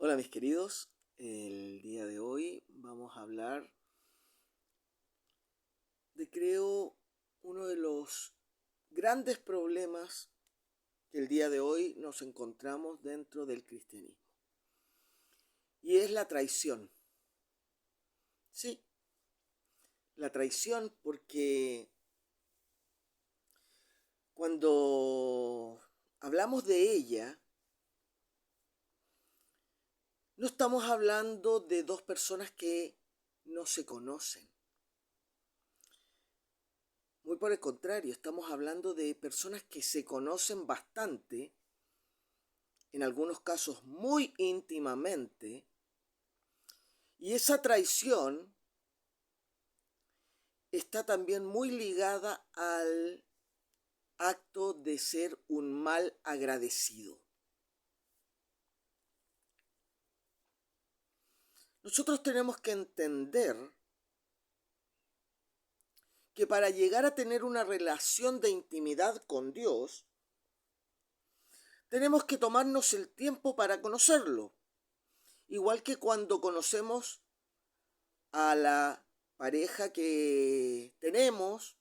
Hola mis queridos, el día de hoy vamos a hablar de creo uno de los grandes problemas que el día de hoy nos encontramos dentro del cristianismo. Y es la traición. Sí, la traición porque cuando hablamos de ella, no estamos hablando de dos personas que no se conocen. Muy por el contrario, estamos hablando de personas que se conocen bastante, en algunos casos muy íntimamente, y esa traición está también muy ligada al acto de ser un mal agradecido. Nosotros tenemos que entender que para llegar a tener una relación de intimidad con Dios, tenemos que tomarnos el tiempo para conocerlo. Igual que cuando conocemos a la pareja que tenemos,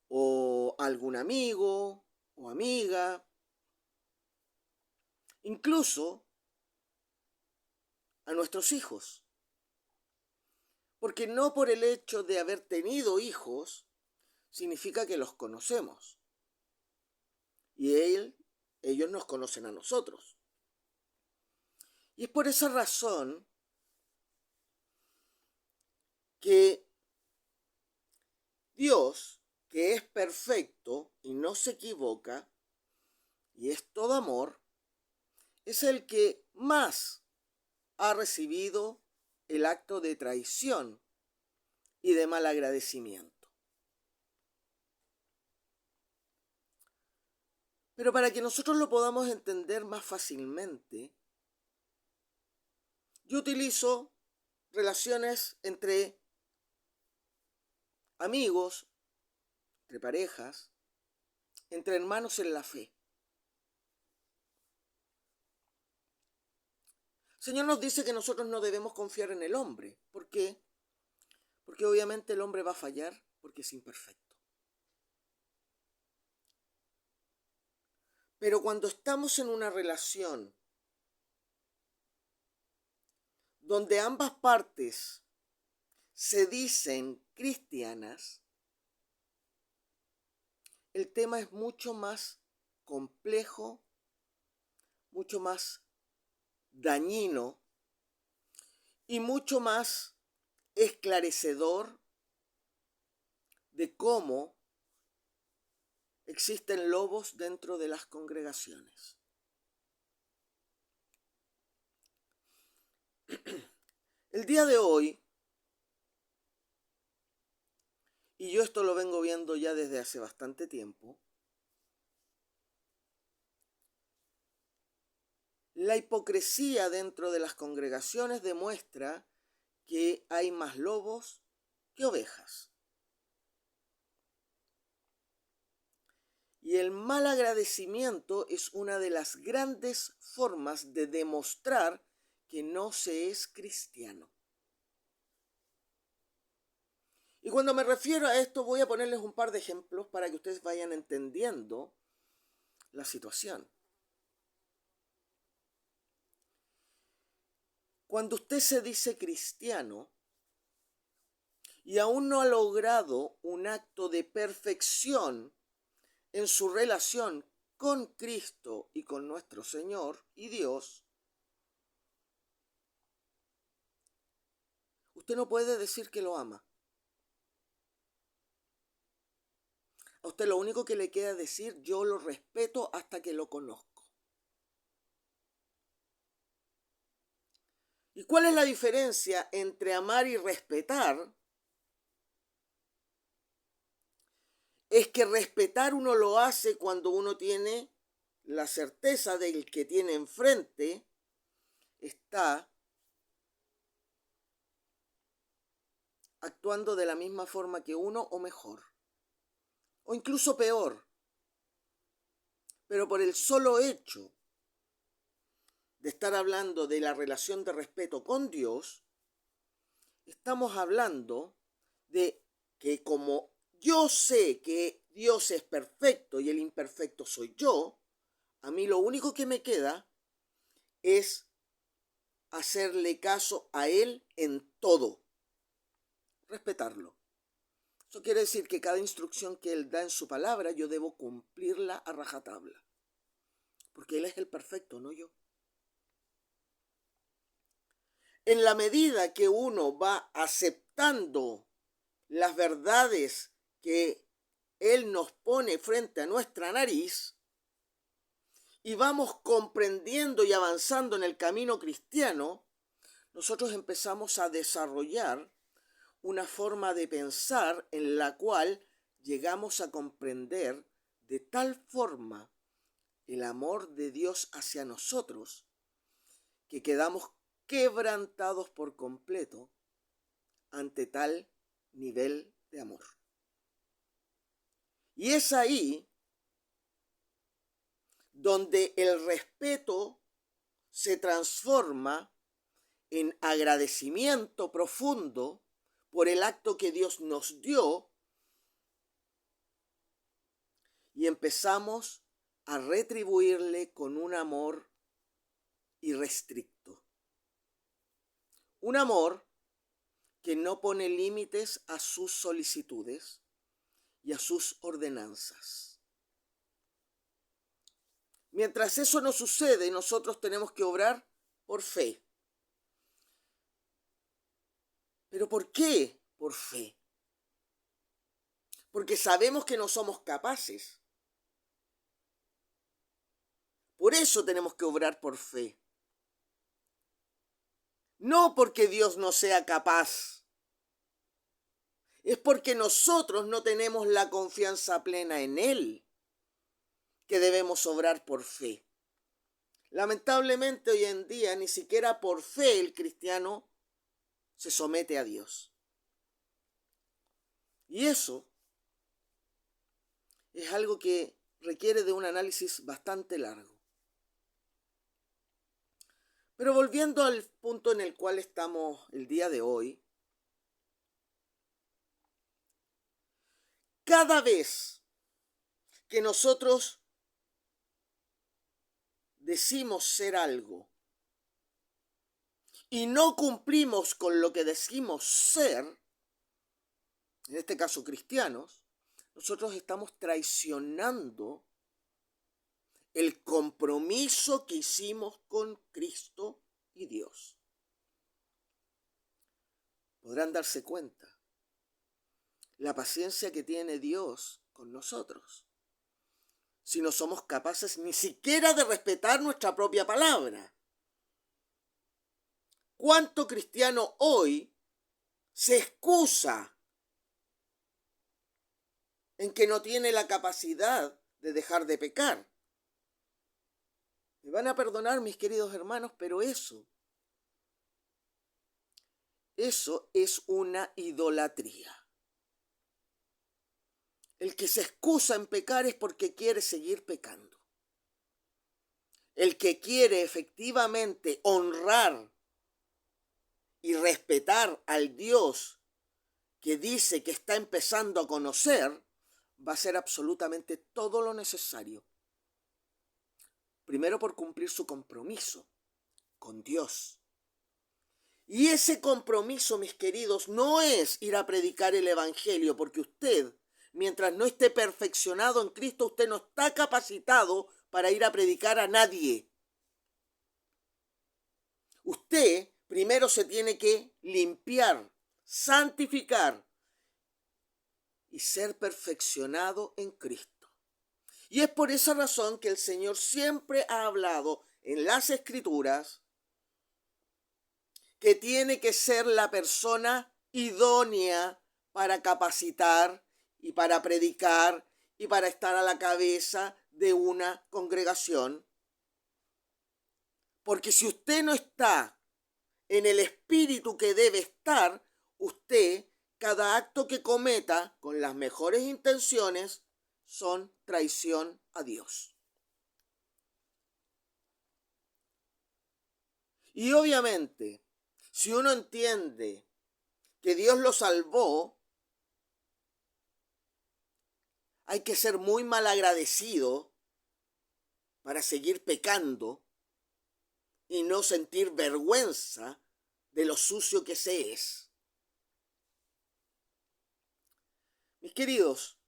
o algún amigo o amiga, incluso a nuestros hijos. Porque no por el hecho de haber tenido hijos significa que los conocemos. Y ellos nos conocen a nosotros. Y es por esa razón que Dios, que es perfecto y no se equivoca, y es todo amor, es el que más ha recibido el acto de traición y de mal agradecimiento. Pero para que nosotros lo podamos entender más fácilmente, yo utilizo relaciones entre amigos, entre parejas, entre hermanos en la fe. El Señor nos dice que nosotros no debemos confiar en el hombre. ¿Por qué? Porque obviamente el hombre va a fallar porque es imperfecto. Pero cuando estamos en una relación donde ambas partes se dicen cristianas, el tema es mucho más complejo, mucho más dañino y mucho más esclarecedor de cómo existen lobos dentro de las congregaciones. El día de hoy, y yo esto lo vengo viendo ya desde hace bastante tiempo, la hipocresía dentro de las congregaciones demuestra que hay más lobos que ovejas. Y el mal agradecimiento es una de las grandes formas de demostrar que no se es cristiano. Y cuando me refiero a esto voy a ponerles un par de ejemplos para que ustedes vayan entendiendo la situación. Cuando usted se dice cristiano y aún no ha logrado un acto de perfección en su relación con Cristo y con nuestro Señor y Dios, usted no puede decir que lo ama. A usted lo único que le queda decir, yo lo respeto hasta que lo conozco. ¿Y cuál es la diferencia entre amar y respetar? Es que respetar uno lo hace cuando uno tiene la certeza de que el que tiene enfrente está actuando de la misma forma que uno o mejor, o incluso peor. Pero por el solo hecho de estar hablando de la relación de respeto con Dios, estamos hablando de que como yo sé que Dios es perfecto y el imperfecto soy yo, a mí lo único que me queda es hacerle caso a Él en todo, respetarlo. Eso quiere decir que cada instrucción que Él da en su palabra yo debo cumplirla a rajatabla, porque Él es el perfecto, no yo. En la medida que uno va aceptando las verdades que Él nos pone frente a nuestra nariz y vamos comprendiendo y avanzando en el camino cristiano, nosotros empezamos a desarrollar una forma de pensar en la cual llegamos a comprender de tal forma el amor de Dios hacia nosotros que quedamos quebrantados por completo ante tal nivel de amor. Y es ahí donde el respeto se transforma en agradecimiento profundo por el acto que Dios nos dio y empezamos a retribuirle con un amor irrestricto. Un amor que no pone límites a sus solicitudes y a sus ordenanzas. Mientras eso no sucede, nosotros tenemos que obrar por fe. ¿Pero por qué por fe? Porque sabemos que no somos capaces. Por eso tenemos que obrar por fe. No porque Dios no sea capaz. Es porque nosotros no tenemos la confianza plena en Él que debemos obrar por fe. Lamentablemente hoy en día ni siquiera por fe el cristiano se somete a Dios. Y eso es algo que requiere de un análisis bastante largo. Pero volviendo al punto en el cual estamos el día de hoy, cada vez que nosotros decimos ser algo y no cumplimos con lo que decimos ser, en este caso cristianos, nosotros estamos traicionando el compromiso que hicimos con Cristo y Dios. Podrán darse cuenta la paciencia que tiene Dios con nosotros, si no somos capaces ni siquiera de respetar nuestra propia palabra. ¿Cuánto cristiano hoy se excusa en que no tiene la capacidad de dejar de pecar? Me van a perdonar, mis queridos hermanos, pero eso es una idolatría. El que se excusa en pecar es porque quiere seguir pecando. El que quiere efectivamente honrar y respetar al Dios que dice que está empezando a conocer, va a hacer absolutamente todo lo necesario. Primero por cumplir su compromiso con Dios. Y ese compromiso, mis queridos, no es ir a predicar el Evangelio, porque usted, mientras no esté perfeccionado en Cristo, usted no está capacitado para ir a predicar a nadie. Usted primero se tiene que limpiar, santificar y ser perfeccionado en Cristo. Y es por esa razón que el Señor siempre ha hablado en las Escrituras que tiene que ser la persona idónea para capacitar y para predicar y para estar a la cabeza de una congregación. Porque si usted no está en el espíritu que debe estar, usted, cada acto que cometa con las mejores intenciones, son traición a Dios. Y obviamente, si uno entiende que Dios lo salvó, hay que ser muy mal agradecido para seguir pecando y no sentir vergüenza de lo sucio que se es. Mis queridos,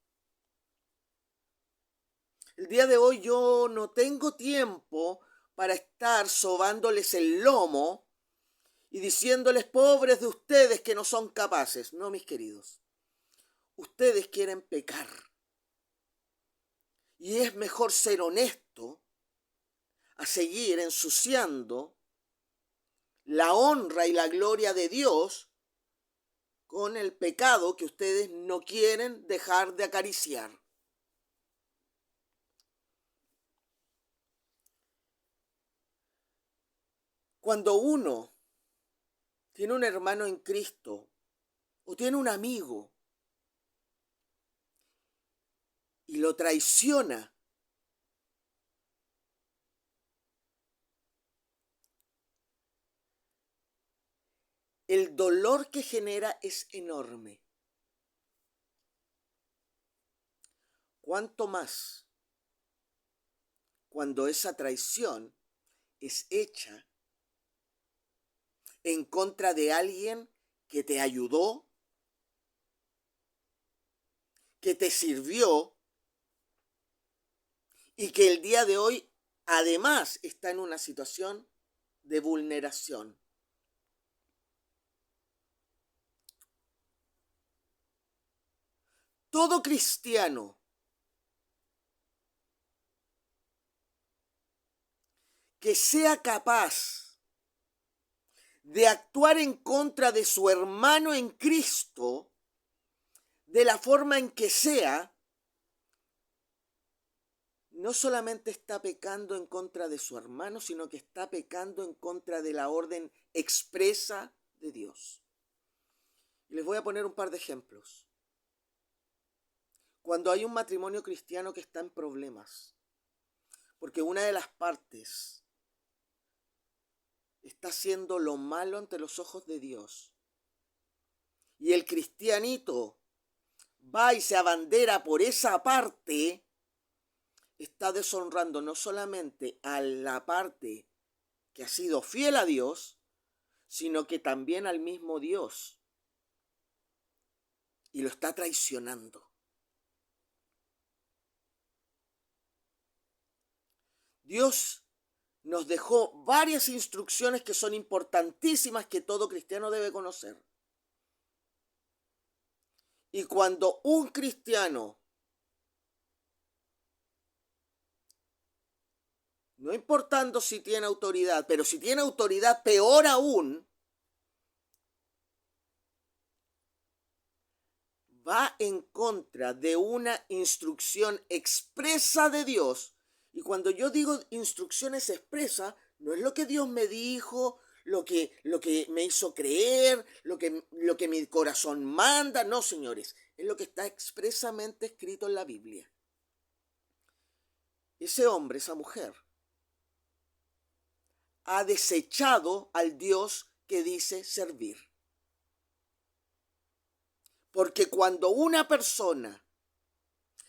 el día de hoy yo no tengo tiempo para estar sobándoles el lomo y diciéndoles pobres de ustedes que no son capaces. No, mis queridos, ustedes quieren pecar. Y es mejor ser honesto a seguir ensuciando la honra y la gloria de Dios con el pecado que ustedes no quieren dejar de acariciar. Cuando uno tiene un hermano en Cristo o tiene un amigo y lo traiciona, el dolor que genera es enorme. ¿Cuánto más cuando esa traición es hecha en contra de alguien que te ayudó, que te sirvió y que el día de hoy además está en una situación de vulneración? Todo cristiano que sea capaz de actuar en contra de su hermano en Cristo, de la forma en que sea, no solamente está pecando en contra de su hermano, sino que está pecando en contra de la orden expresa de Dios. Y les voy a poner un par de ejemplos. Cuando hay un matrimonio cristiano que está en problemas, porque una de las partes está haciendo lo malo ante los ojos de Dios, y el cristianito va y se abandera por esa parte, está deshonrando no solamente a la parte que ha sido fiel a Dios, sino que también al mismo Dios, y lo está traicionando. Dios nos dejó varias instrucciones que son importantísimas que todo cristiano debe conocer. Y cuando un cristiano, no importando si tiene autoridad, pero si tiene autoridad, peor aún, va en contra de una instrucción expresa de Dios. Y cuando yo digo instrucciones expresas, no es lo que Dios me dijo, lo que me hizo creer, lo que mi corazón manda. No, señores, es lo que está expresamente escrito en la Biblia. Ese hombre, esa mujer, ha desechado al Dios que dice servir. Porque cuando una persona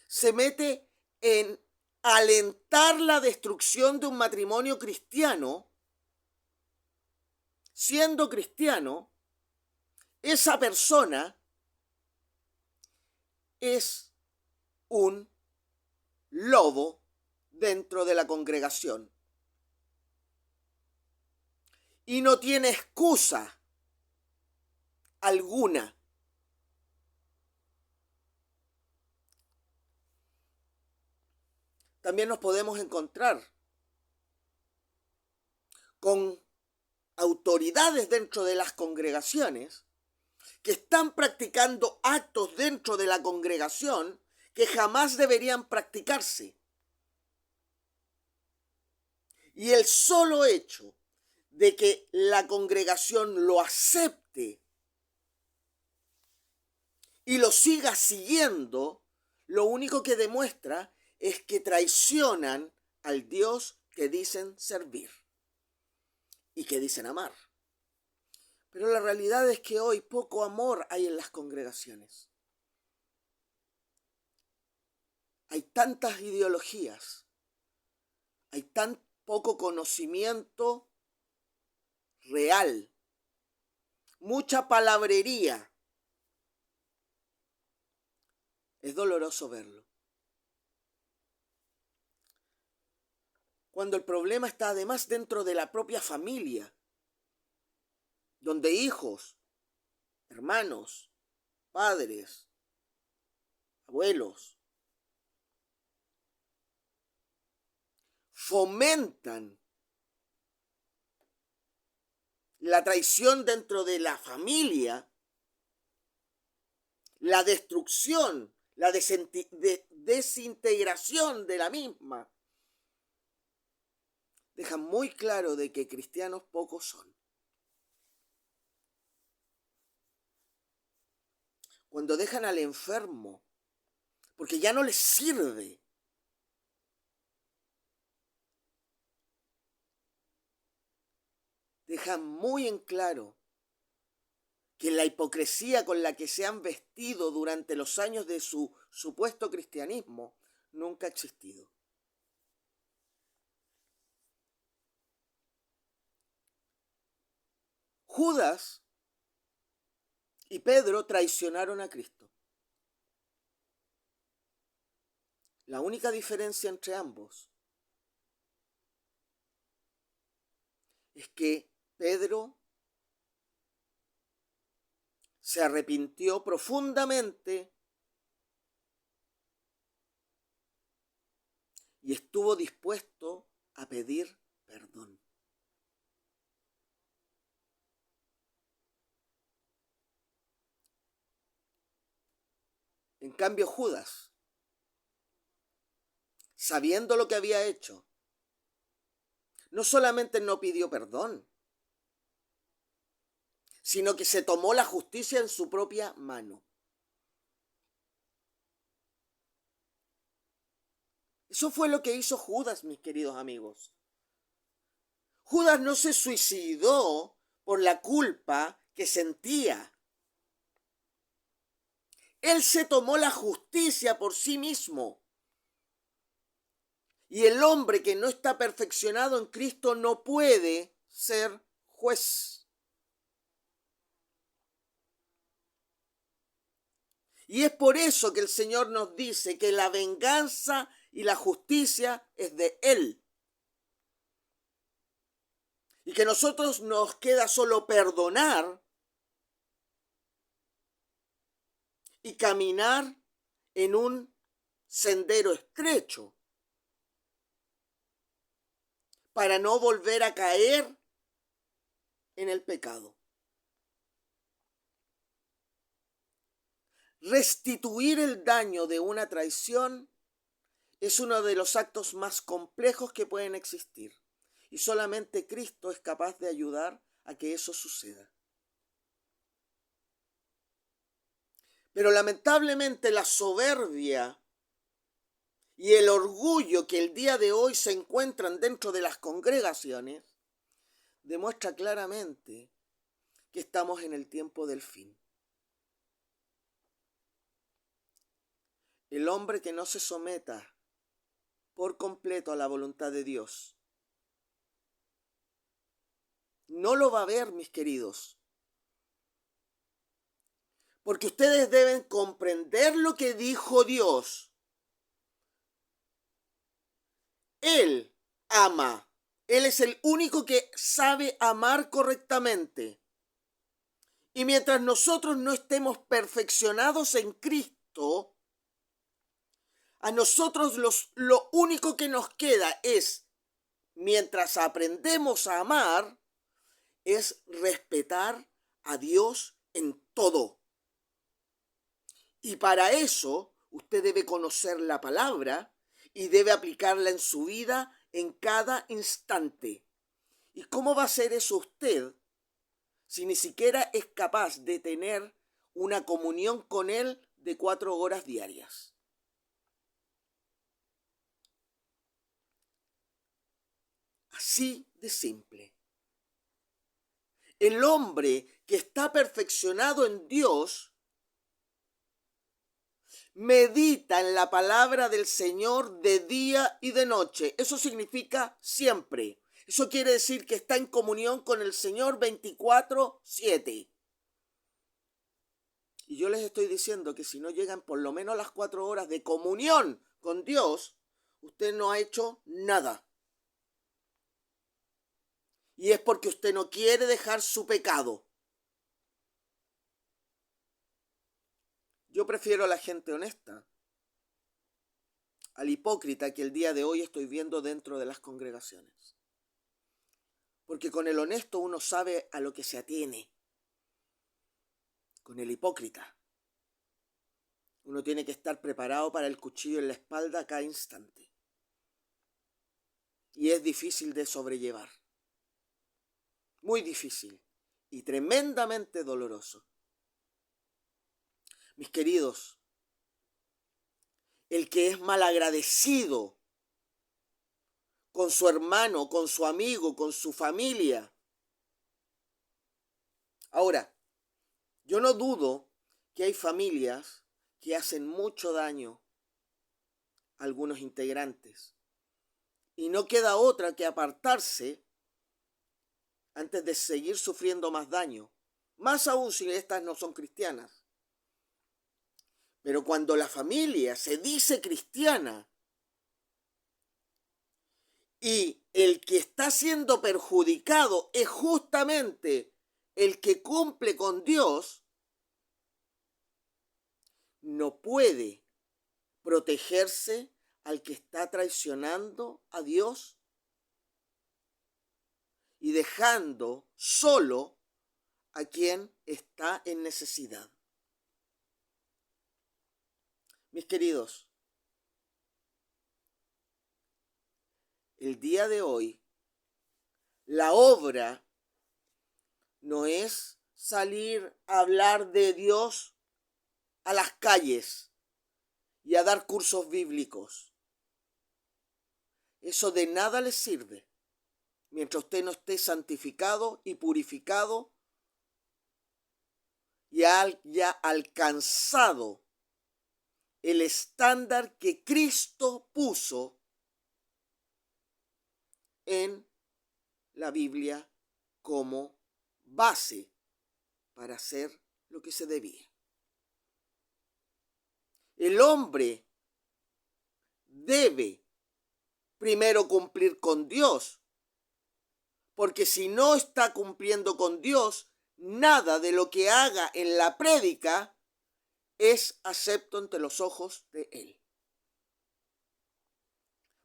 se mete en alentar la destrucción de un matrimonio cristiano, siendo cristiano, esa persona es un lobo dentro de la congregación. Y no tiene excusa alguna. También nos podemos encontrar con autoridades dentro de las congregaciones que están practicando actos dentro de la congregación que jamás deberían practicarse. Y el solo hecho de que la congregación lo acepte y lo siga siguiendo, lo único que demuestra es que traicionan al Dios que dicen servir. Y que dicen amar. Pero la realidad es que hoy poco amor hay en las congregaciones. Hay tantas ideologías, hay tan poco conocimiento real, mucha palabrería. Es doloroso verlo. Cuando el problema está además dentro de la propia familia, donde hijos, hermanos, padres, abuelos, fomentan la traición dentro de la familia, la destrucción, la desintegración de la misma, dejan muy claro de que cristianos pocos son. Cuando dejan al enfermo, porque ya no les sirve, dejan muy en claro que la hipocresía con la que se han vestido durante los años de su supuesto cristianismo nunca ha existido. Judas y Pedro traicionaron a Cristo. La única diferencia entre ambos es que Pedro se arrepintió profundamente y estuvo dispuesto a pedir perdón. En cambio, Judas, sabiendo lo que había hecho, no solamente no pidió perdón, sino que se tomó la justicia en su propia mano. Eso fue lo que hizo Judas, mis queridos amigos. Judas no se suicidó por la culpa que sentía. Él se tomó la justicia por sí mismo. Y el hombre que no está perfeccionado en Cristo no puede ser juez. Y es por eso que el Señor nos dice que la venganza y la justicia es de Él. Y que nosotros nos queda solo perdonar y caminar en un sendero estrecho para no volver a caer en el pecado. Restituir el daño de una traición es uno de los actos más complejos que pueden existir. Y solamente Cristo es capaz de ayudar a que eso suceda. Pero lamentablemente la soberbia y el orgullo que el día de hoy se encuentran dentro de las congregaciones demuestra claramente que estamos en el tiempo del fin. El hombre que no se someta por completo a la voluntad de Dios no lo va a ver, mis queridos. Porque ustedes deben comprender lo que dijo Dios. Él ama. Él es el único que sabe amar correctamente. Y mientras nosotros no estemos perfeccionados en Cristo, a nosotros lo único que nos queda es, mientras aprendemos a amar, es respetar a Dios en todo. Y para eso usted debe conocer la palabra y debe aplicarla en su vida en cada instante. ¿Y cómo va a hacer eso usted si ni siquiera es capaz de tener una comunión con Él de 4 horas diarias? Así de simple. El hombre que está perfeccionado en Dios medita en la palabra del Señor de día y de noche. Eso significa siempre. Eso quiere decir que está en comunión con el Señor 24/7. Y yo les estoy diciendo que si no llegan por lo menos las 4 horas de comunión con Dios, usted no ha hecho nada. Y es porque usted no quiere dejar su pecado. Yo prefiero a la gente honesta, al hipócrita que el día de hoy estoy viendo dentro de las congregaciones. Porque con el honesto uno sabe a lo que se atiene. Con el hipócrita uno tiene que estar preparado para el cuchillo en la espalda a cada instante. Y es difícil de sobrellevar. Muy difícil y tremendamente doloroso. Mis queridos, el que es malagradecido con su hermano, con su amigo, con su familia. Ahora, yo no dudo que hay familias que hacen mucho daño a algunos integrantes. Y no queda otra que apartarse antes de seguir sufriendo más daño. Más aún si estas no son cristianas. Pero cuando la familia se dice cristiana y el que está siendo perjudicado es justamente el que cumple con Dios, no puede protegerse al que está traicionando a Dios y dejando solo a quien está en necesidad. Mis queridos, el día de hoy, la obra no es salir a hablar de Dios a las calles y a dar cursos bíblicos. Eso de nada les sirve mientras usted no esté santificado y purificado y haya alcanzado el estándar que Cristo puso en la Biblia como base para hacer lo que se debía. El hombre debe primero cumplir con Dios, porque si no está cumpliendo con Dios, nada de lo que haga en la prédica es acepto ante los ojos de Él.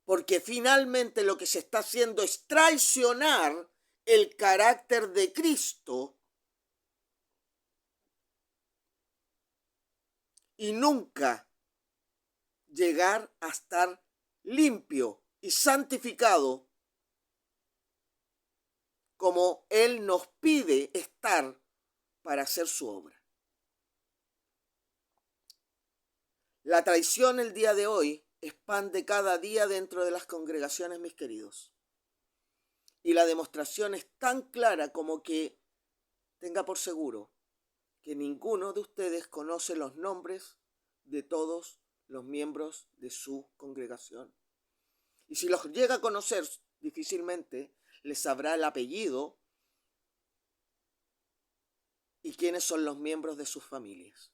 Porque finalmente lo que se está haciendo es traicionar el carácter de Cristo y nunca llegar a estar limpio y santificado como Él nos pide estar para hacer su obra. La traición el día de hoy expande cada día dentro de las congregaciones, mis queridos. Y la demostración es tan clara como que tenga por seguro que ninguno de ustedes conoce los nombres de todos los miembros de su congregación. Y si los llega a conocer, difícilmente les sabrá el apellido y quiénes son los miembros de sus familias.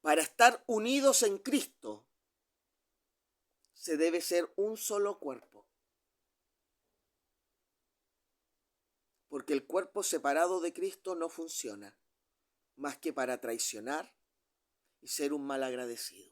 Para estar unidos en Cristo, se debe ser un solo cuerpo. Porque el cuerpo separado de Cristo no funciona, más que para traicionar y ser un malagradecido.